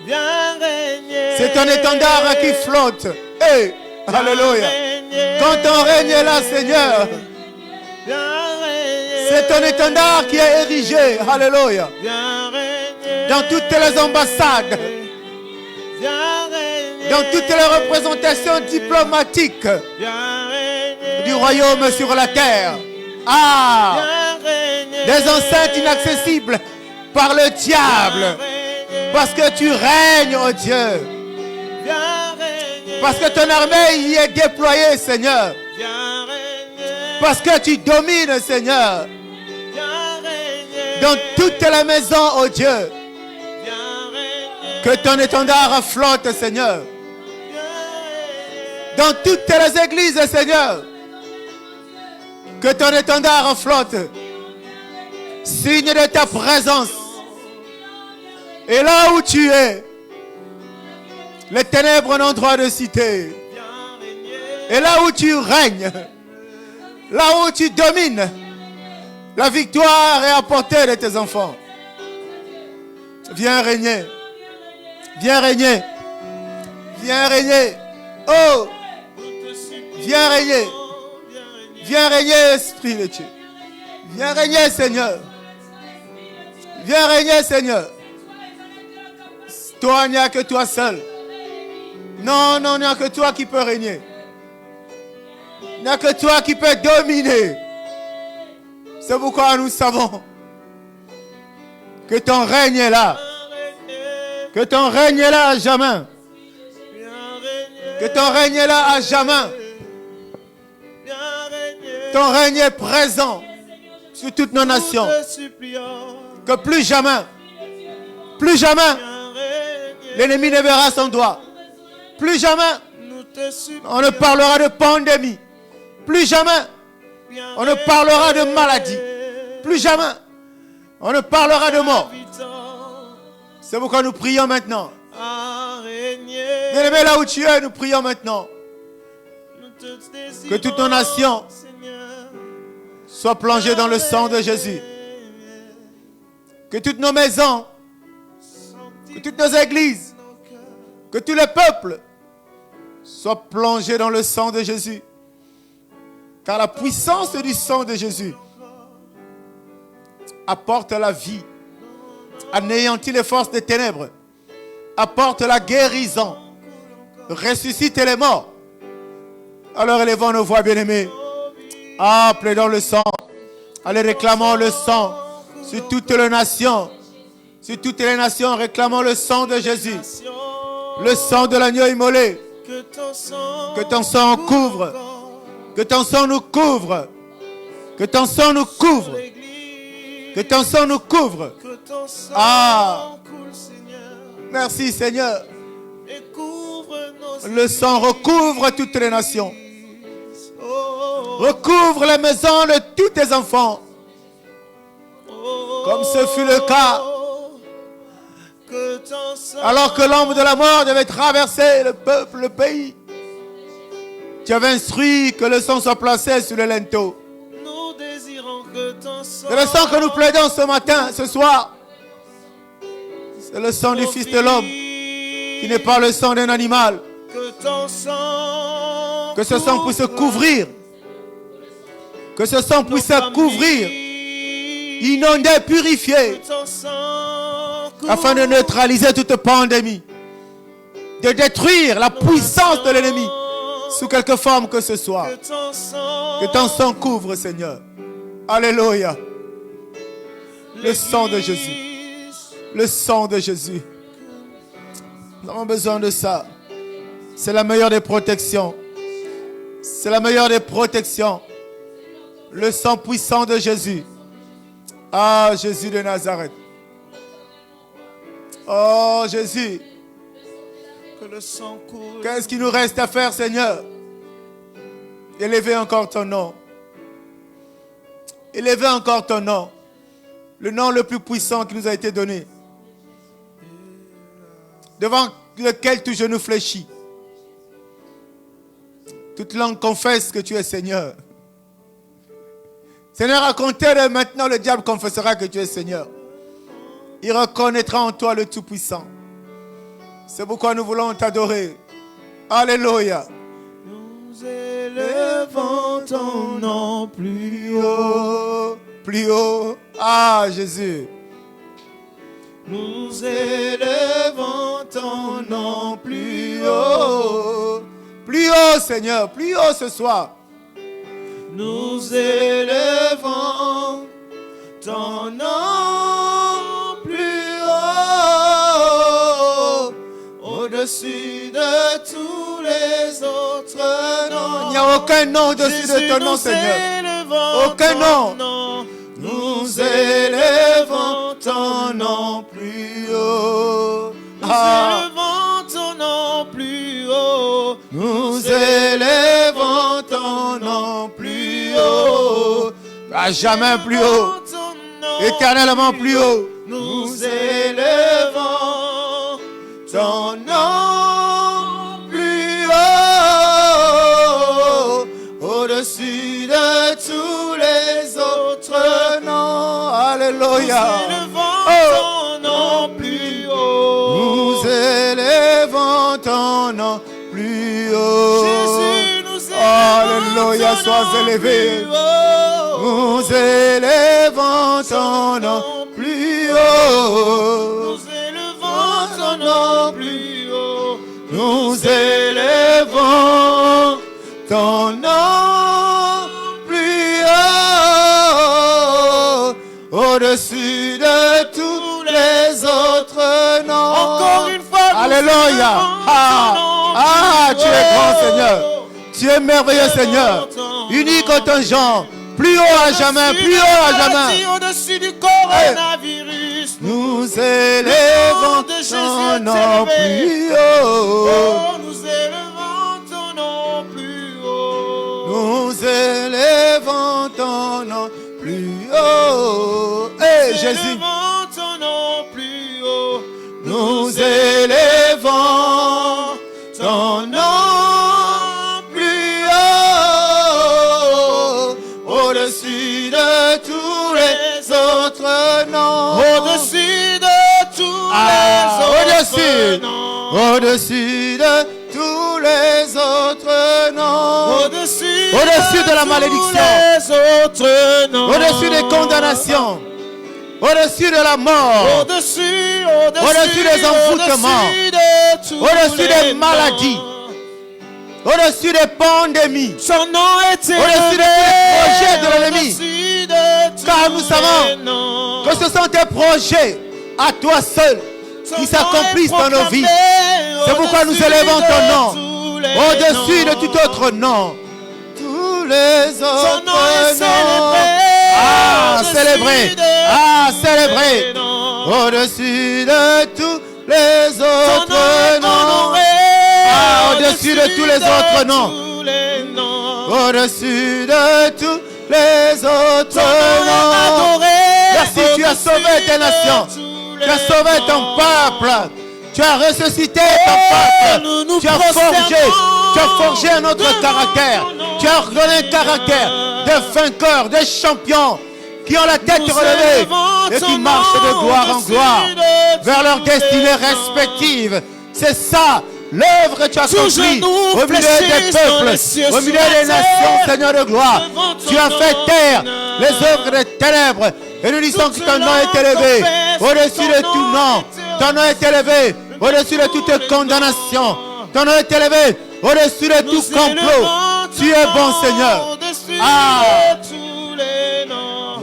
Viens régner. c'est ton étendard qui flotte. Hey, alléluia. Quand ton règne est là, Seigneur, Viens régner. c'est ton étendard qui est érigé. Alléluia. Viens régner. Dans toutes les ambassades, Viens régner. dans toutes les représentations diplomatiques Viens régner. du royaume sur la terre. Ah, Viens régner. des enceintes inaccessibles par le diable. Parce que tu règnes, oh Dieu. Viens régner. Parce que ton armée y est déployée, Seigneur. Viens régner. Parce que tu domines, Seigneur. Viens régner. Dans toutes les maisons, oh Dieu. Viens régner. Que ton étendard flotte, Seigneur. Viens régner. Dans toutes les églises, Seigneur. Que ton étendard flotte. Signe de ta présence. Et là où tu es, les ténèbres n'ont droit de citer. Et là où tu règnes, là où tu domines, la victoire est à portée de tes enfants. Viens régner. Viens régner. Viens régner. Oh, viens régner. Viens régner, Esprit de Dieu. Viens régner, Seigneur. Viens régner, Seigneur. Toi, il n'y a que toi seul. Non, non, il n'y a que toi qui peux régner. Il n'y a que toi qui peux dominer. C'est pourquoi nous savons que ton règne est là. Que ton règne est là à jamais. Que ton règne est là à jamais. Ton règne est présent sur toutes nos nations. Que plus jamais, l'ennemi ne verra son doigt. Plus jamais, on ne parlera de pandémie. Plus jamais, on ne parlera de maladie. Plus jamais, on ne parlera de mort. C'est pourquoi nous prions maintenant. Bien-aimé, là où tu es, nous prions maintenant. Que toutes nos nations soient plongées dans le sang de Jésus. Que toutes nos maisons, que toutes nos églises, que tous les peuples soient plongés dans le sang de Jésus. Car la puissance du sang de Jésus apporte la vie, anéantit les forces des ténèbres, apporte la guérison, ressuscite les morts. Alors élevons nos voix, bien-aimés. Ah, plaidons le sang. Allez, réclamons le sang sur toutes les nations. Sur toutes les nations, réclamons le sang de Jésus. Le sang de l'agneau immolé. Que ton sang couvre. Que ton sang nous couvre. Que ton sang nous couvre. Que ton sang nous couvre. Ah, merci Seigneur. Le sang recouvre toutes les nations. Recouvre les maisons de tous tes enfants. Comme ce fut le cas alors que l'ombre de la mort devait traverser le peuple, le pays. Tu avais instruit que le sang soit placé sur le linteau. C'est le sang que nous plaidons ce matin, ce soir. C'est le sang du Fils de l'homme, qui n'est pas le sang d'un animal. Que ce sang puisse couvrir. Que ce sang puisse couvrir, inonder, purifier, afin de neutraliser toute pandémie, de détruire la puissance de l'ennemi sous quelque forme que ce soit. Que ton sang couvre, Seigneur. Alléluia. Le sang de Jésus. Le sang de Jésus. Nous avons besoin de ça. C'est la meilleure des protections. C'est la meilleure des protections. Le sang puissant de Jésus. Ah, Jésus de Nazareth. Oh, Jésus. Qu'est-ce qu'il nous reste à faire, Seigneur? Élever encore ton nom. Élever encore ton nom. Le nom le plus puissant qui nous a été donné. Devant lequel tout genou fléchit. Toute langue confesse que tu es Seigneur. Seigneur, à compter de maintenant, le diable confessera que tu es Seigneur. Il reconnaîtra en toi le Tout-Puissant. C'est pourquoi nous voulons t'adorer. Alléluia. Nous élevons ton nom plus haut. Plus haut. Ah, Jésus. Nous élevons ton nom plus haut. Plus haut, Seigneur. Plus haut ce soir. Nous élevons ton nom plus haut, au-dessus de tous les autres noms. Il n'y a aucun nom au-dessus de ton nom, Seigneur. Aucun nom. Nous élevons ton nom plus haut. Nous élevons ton nom plus haut. Nous élevons ton nom plus haut. À jamais plus haut. Éternellement plus haut. Nous élevons ton nom plus haut, au-dessus de tous les autres noms. Alléluia. Nous élevons ton nom plus haut. Nous élevons ton nom plus haut. Jésus, nous élevons Alléluia, ton sois nom élevé. plus haut. Nous élevons ton nom plus haut. Nous élevons ton nom nom plus haut. Nous élevons ton nom plus haut, au-dessus de tous les autres noms. Encore une fois, Alléluia. Tu es grand Seigneur. Tu es merveilleux Seigneur. Unique en ton genre. Plus haut à jamais, plus haut à jamais. Au-dessus du coronavirus, nous élevons ton nom plus haut. Nous élevons ton nom plus haut. Nous élevons ton nom plus haut. Hey, Jésus. Nous élevons ton nom plus haut. Nous élevons ton nom plus haut. Au-dessus de tous les autres noms. Au-dessus de tous les autres noms. Au-dessus de tous les autres noms. Au-dessus de la malédiction. Au-dessus des condamnations. Au-dessus de la mort. Au-dessus des envoûtements. Au-dessus des maladies. Au-dessus des pandémies. Son nom est élevé. Au-dessus de tous les projets de l'ennemi. Car nous savons que ce sont tes projets à toi seul qui s'accomplissent dans nos vies. C'est pourquoi nous élevons ton nom au-dessus de tout autre nom. Tous les autres noms. Célébrer. Célébrer. Au-dessus de tous les autres noms. Au-dessus de tous les autres noms. Au-dessus de tous les autres noms. Merci, tu as sauvé tes nations. Tu as sauvé ton peuple. Tu as ressuscité ton peuple. Tu as forgé un autre caractère. Tu as redonné un caractère de vainqueurs, de champions qui ont la tête relevée et qui marchent de gloire en gloire vers leur destinée respective. C'est ça l'œuvre que tu as accomplie au milieu des peuples, au milieu des nations, Seigneur de gloire. Tu as fait taire les œuvres des ténèbres et nous disons que ton nom est élevé au-dessus de tout nom. Ton nom est élevé au-dessus de toute condamnation. Ton nom est élevé au-dessus de tout complot. Tu es bon, Seigneur.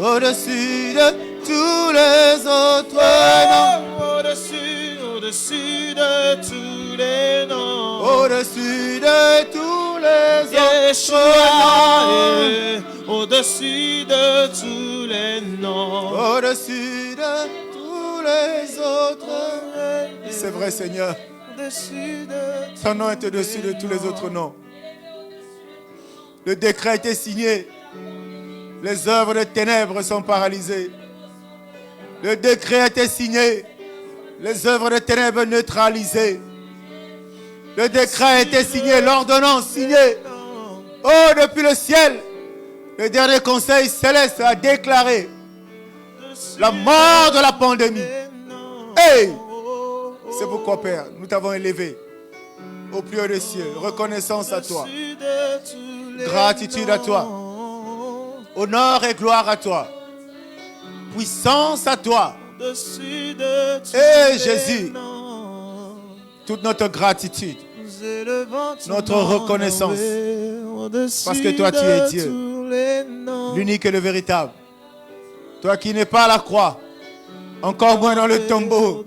Au-dessus de tous les autres noms. Au-dessus de tous les noms. Au-dessus de tous les autres noms. Au-dessus de tous les noms. Au-dessus de tous les autres. C'est vrai, Seigneur. Ton nom est au-dessus de tous les autres noms. Le décret a été signé. Les œuvres de ténèbres sont paralysées. Le décret a été signé. Les œuvres de ténèbres neutralisées. Le décret a été signé. L'ordonnance signée. Oh, depuis le ciel, le dernier conseil céleste a déclaré la mort de la pandémie. Hey! C'est pourquoi, Père, nous t'avons élevé au plus haut des cieux. Reconnaissance à toi. Gratitude à toi. Honneur et gloire à toi. Puissance à toi. Et Jésus, toute notre gratitude, notre reconnaissance, parce que toi tu es Dieu, l'unique et le véritable. Toi qui n'es pas à la croix, encore moins dans le tombeau,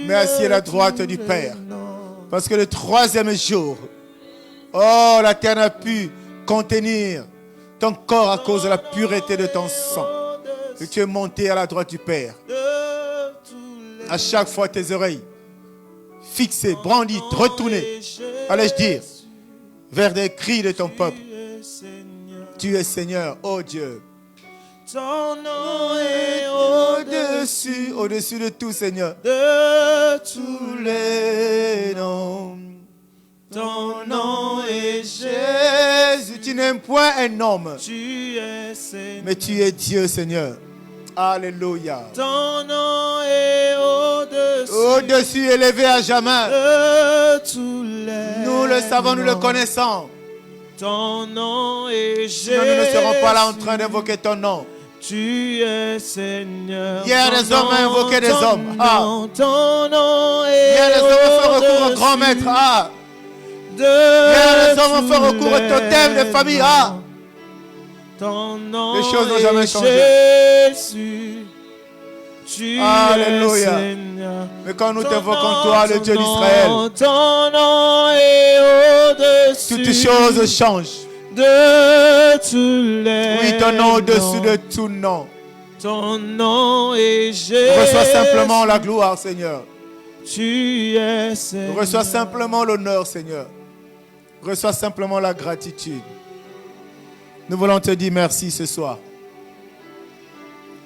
mais assis à la droite du Père. Parce que le troisième jour, oh, la terre n'a pu contenir ton corps à cause de la pureté de ton sang. Et tu es monté à la droite du Père. À chaque fois tes oreilles fixées, brandies, retournées, allais-je dire, vers des cris de ton peuple. Tu es Seigneur, oh Dieu. Ton nom est au-dessus de tout, Seigneur. De tous les noms. Ton nom est Jésus. Tu n'es point un homme. Tu es Seigneur. Mais tu es Dieu, Seigneur. Alléluia. Ton nom est au-dessus. Au-dessus, élevé à jamais. De tous les nous le savons, nous le connaissons. Ton nom est Jésus. Sinon, nous ne serons pas là en train d'invoquer ton nom. Tu es Seigneur. Hier, les hommes ont invoqué des hommes. Ton nom est Hier, les hommes ont fait recours au grand maître. Hier, les hommes ont fait recours au totem des familles. Ton nom les choses n'ont jamais changé. Jésus. Tu Alléluia. es Seigneur. Mais quand nous t'invoquons, toi, le Dieu d'Israël, ton nom est au-dessus. toutes choses changent. De tous les Oui, ton nom au-dessus de tout nom. Ton nom est Jésus. Reçois simplement la gloire, Seigneur. Tu es Seigneur. Reçois simplement l'honneur, Seigneur. Reçois simplement la gratitude. Nous voulons te dire merci ce soir.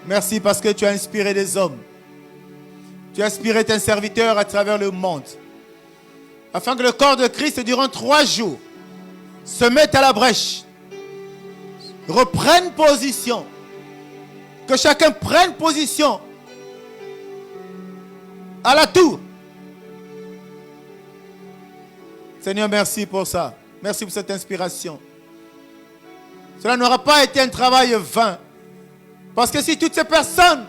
Merci parce que tu as inspiré des hommes. Tu as inspiré tes serviteurs à travers le monde. Afin que le corps de Christ, durant 3 jours, se mette à la brèche. Reprenne position. Que chacun prenne position à la tour. Seigneur, merci pour ça. Merci pour cette inspiration. Cela n'aura pas été un travail vain. Parce que si toutes ces personnes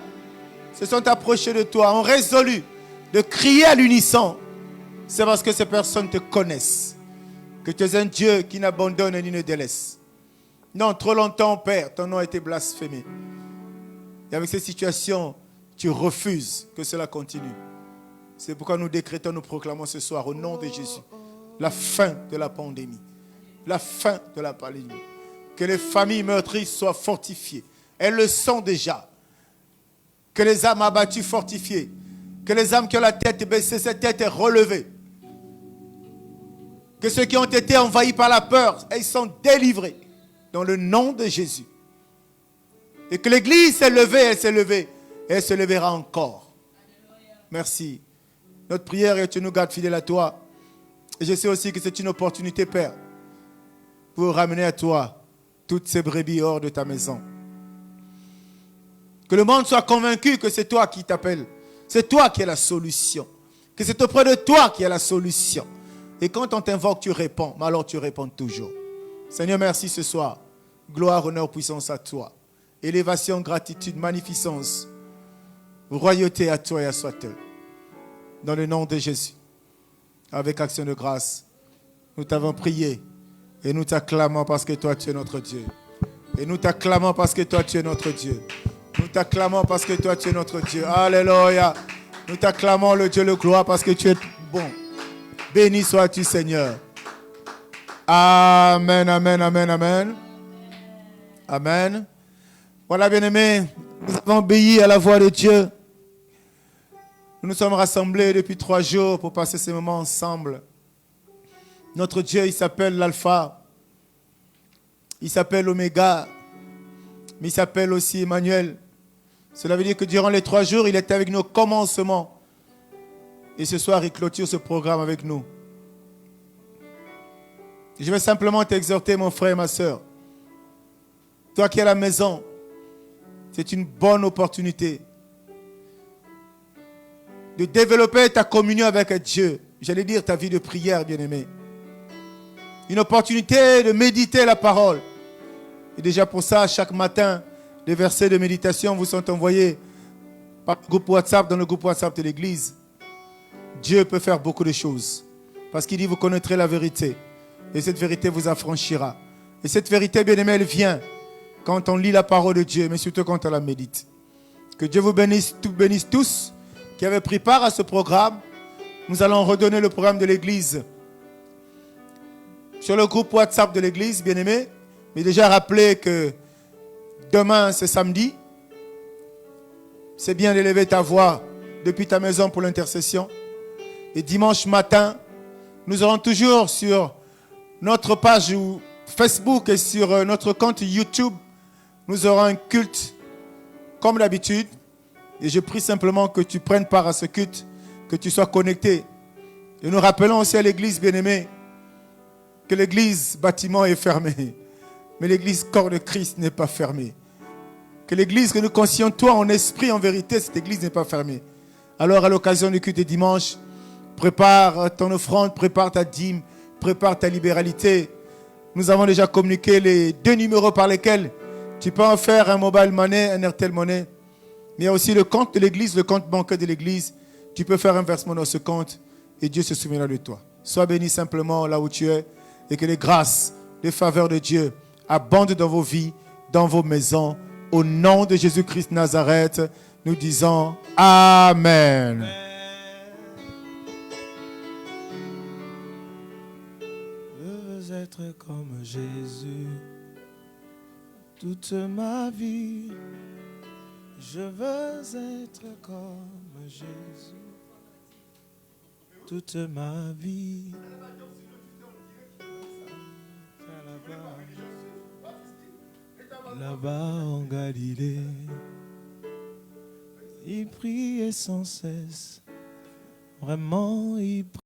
se sont approchées de toi, ont résolu de crier à l'unisson, c'est parce que ces personnes te connaissent. Que tu es un Dieu qui n'abandonne ni ne délaisse. Non, trop longtemps, Père, ton nom a été blasphémé. Et avec ces situations, tu refuses que cela continue. C'est pourquoi nous décrétons, nous proclamons ce soir, au nom de Jésus, la fin de la pandémie. La fin de la pandémie. Que les familles meurtries soient fortifiées. Elles le sont déjà. Que les âmes abattues fortifiées. Que les âmes qui ont la tête baissée, cette tête est relevée. Que ceux qui ont été envahis par la peur, ils sont délivrés. Dans le nom de Jésus. Et que l'Église s'est levée, elle s'est levée. Et elle se lèvera encore. Merci. Notre prière est que tu nous gardes fidèles à toi. Et je sais aussi que c'est une opportunité, Père, pour ramener à toi toutes ces brebis hors de ta maison. Que le monde soit convaincu que c'est toi qui t'appelles. C'est toi qui es la solution. Que c'est auprès de toi qui est la solution. Et quand on t'invoque, tu réponds. Mais alors tu réponds toujours. Seigneur, merci ce soir. Gloire, honneur, puissance à toi. Élévation, gratitude, magnificence. Royauté à toi et à soi-seul. Dans le nom de Jésus. Avec action de grâce. Nous t'avons prié. Et nous t'acclamons parce que toi tu es notre Dieu. Et nous t'acclamons parce que toi tu es notre Dieu. Nous t'acclamons parce que toi tu es notre Dieu. Alléluia. Nous t'acclamons le Dieu de gloire parce que tu es bon. Béni sois-tu Seigneur. Amen, amen, amen, amen. Amen. Voilà bien-aimés, nous avons obéi à la voix de Dieu. Nous nous sommes rassemblés depuis 3 jours pour passer ces moments ensemble. Notre Dieu, il s'appelle l'Alpha. Il s'appelle l'Oméga. Mais il s'appelle aussi Emmanuel. Cela veut dire que durant les 3 jours, il est avec nous au commencement. Et ce soir, il clôture ce programme avec nous. Je vais simplement t'exhorter, mon frère et ma soeur. Toi qui es à la maison, c'est une bonne opportunité de développer ta communion avec Dieu. J'allais dire ta vie de prière, bien-aimé. Une opportunité de méditer la parole. Et déjà pour ça, chaque matin, des versets de méditation vous sont envoyés par le groupe WhatsApp, dans le groupe WhatsApp de l'église. Dieu peut faire beaucoup de choses. Parce qu'il dit, vous connaîtrez la vérité. Et cette vérité vous affranchira. Et cette vérité, bien-aimé, elle vient quand on lit la parole de Dieu, mais surtout quand on la médite. Que Dieu vous bénisse tous qui avez pris part à ce programme. Nous allons redonner le programme de l'église sur le groupe WhatsApp de l'église, bien-aimé. Mais déjà rappelez que demain, c'est samedi. C'est bien d'élever ta voix depuis ta maison pour l'intercession. Et dimanche matin, nous aurons toujours sur notre page Facebook et sur notre compte YouTube, nous aurons un culte comme d'habitude. Et je prie simplement que tu prennes part à ce culte, que tu sois connecté. Et nous rappelons aussi à l'église bien-aimée que l'église bâtiment est fermée. Mais l'église corps de Christ n'est pas fermée. Que l'église que nous conscions, toi en esprit, en vérité, cette église n'est pas fermée. Alors à l'occasion du culte de dimanche, prépare ton offrande, prépare ta dîme, prépare ta libéralité. Nous avons déjà communiqué les 2 numéros par lesquels Tu peux en faire un mobile money, un Airtel money. Mais il y a aussi le compte de l'église, le compte bancaire de l'église. Tu peux faire un versement dans ce compte et Dieu se souviendra de toi. Sois béni simplement là où tu es et que les grâces, les faveurs de Dieu abondent dans vos vies, dans vos maisons. Au nom de Jésus-Christ Nazareth, nous disons Amen. Je veux être comme Jésus toute ma vie. Je veux être comme Jésus toute ma vie. Là-bas en Galilée, il priait sans cesse. Vraiment, il priait.